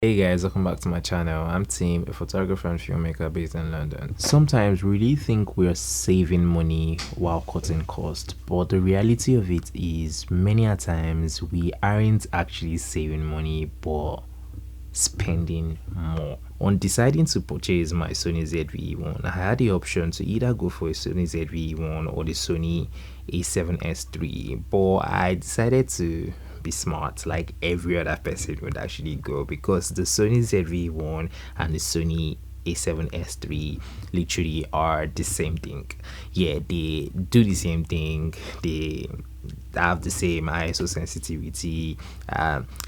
Hey guys, welcome back to my channel. I'm Tim, a photographer and filmmaker based in London. Sometimes we really think we're saving money while cutting costs, but the reality of it is many a times we aren't actually saving money but spending more. On deciding to purchase my Sony ZV-E1, I had the option to either go for a Sony ZV-E1 or the Sony A7S III, but I decided to be smart like every other person would actually go, because the Sony ZV-1 and the Sony A7S III literally are the same thing. Yeah, they do the same thing. They have the same ISO sensitivity.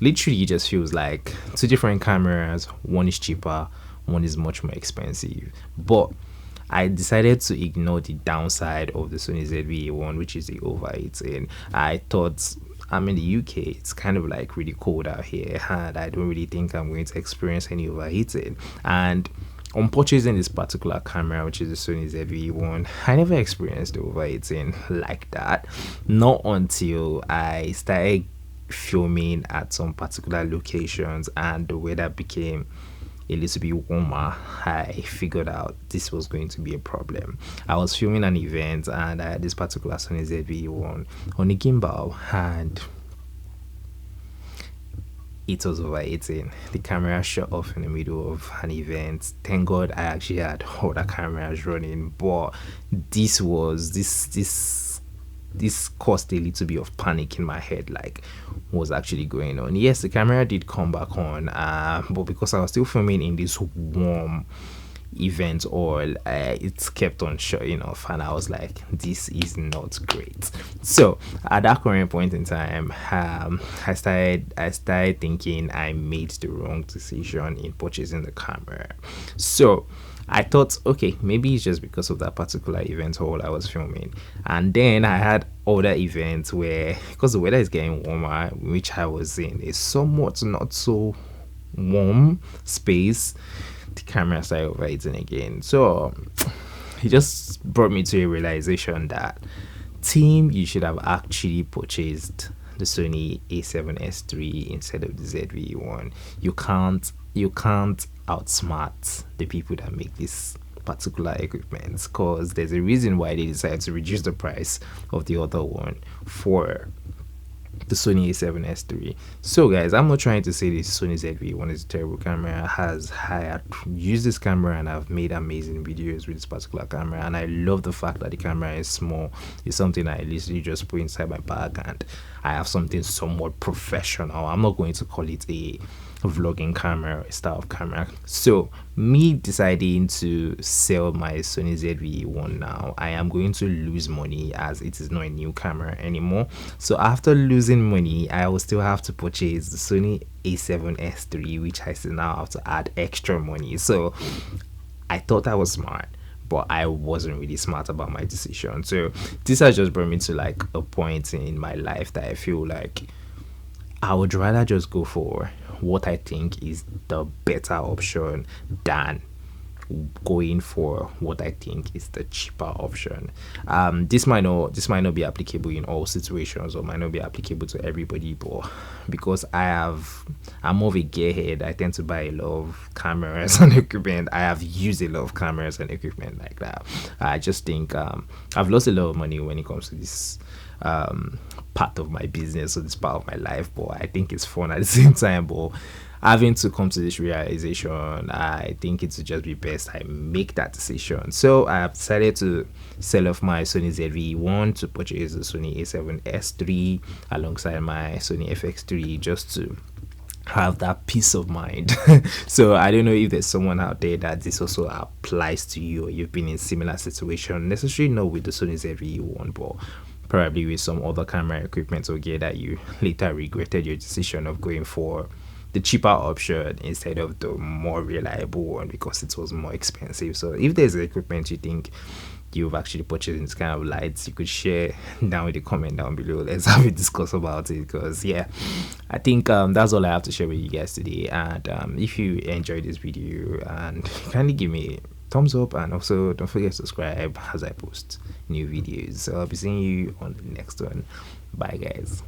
Literally, it just feels like two different cameras. One is cheaper, one is much more expensive. But I decided to ignore the downside of the Sony ZV-E1, which is the overheating. I thought, I'm in the UK, it's kind of like really cold out here, and I don't really think I'm going to experience any overheating. And on purchasing this particular camera, which is the Sony ZV-E1, I never experienced overheating like that. Not until I started filming at some particular locations and the weather became a little bit warmer. I figured out this was going to be a problem. I was filming an event and I had this particular Sony ZV-E1 on a gimbal, and it was overheating. The camera shut off in the middle of an event. Thank God I actually had other cameras running, but this caused a little bit of panic in my head, like what was actually going on. Yes, the camera did come back on, but because I was still filming in this warm event oil, it kept on shutting off, and I was like, this is not great. So at that current point in time, I started thinking I made the wrong decision in purchasing the camera. So I thought, okay, maybe it's just because of that particular event hall I was filming. And then I had other events where, because the weather is getting warmer, which I was in a somewhat not so warm space, the camera started overheating again. So it just brought me to a realization that, team, you should have actually purchased the Sony A7S III instead of the ZV-E1. You can't outsmart the people that make this particular equipment, because there's a reason why they decided to reduce the price of the other one for the Sony A7S III. So guys, I'm not trying to say this Sony ZV-E1 is a terrible camera. I have used this camera and I've made amazing videos with this particular camera, and I love the fact that the camera is small. It's something I literally just put inside my bag and I have something somewhat professional. I'm not going to call it a vlogging camera or style of camera. So me deciding to sell my Sony ZV-E1 now, I am going to lose money as it is not a new camera anymore. So after losing money, I will still have to purchase the Sony A7S III, which I still now have to add extra money. So I thought I was smart, but I wasn't really smart about my decision. So this has just brought me to like a point in my life that I feel like I would rather just go for what I think is the better option than going for what I think is the cheaper option. This might not be applicable in all situations, or might not be applicable to everybody, but because I'm more of a gearhead, I tend to buy a lot of cameras and equipment. I have used a lot of cameras and equipment like that. I just think I've lost a lot of money when it comes to this part of my business or this part of my life, but I think it's fun at the same time. But having to come to this realization, I think it would just be best I make that decision. So I have decided to sell off my Sony ZV-E1 to purchase the Sony A7S III alongside my Sony FX3, just to have that peace of mind. So I don't know if there's someone out there that this also applies to you, or you've been in similar situation, necessarily not with the Sony ZV-E1, but probably with some other camera equipment or gear that you later regretted your decision of going for the cheaper option instead of the more reliable one because it was more expensive. So if there's equipment you think you've actually purchased in this kind of lights, you could share down with the comment down below. Let's have a discuss about it, because yeah, I think that's all I have to share with you guys today. And if you enjoyed this video, and kindly give me thumbs up, and also don't forget to subscribe as I post new videos. So I'll be seeing you on the next one. Bye guys.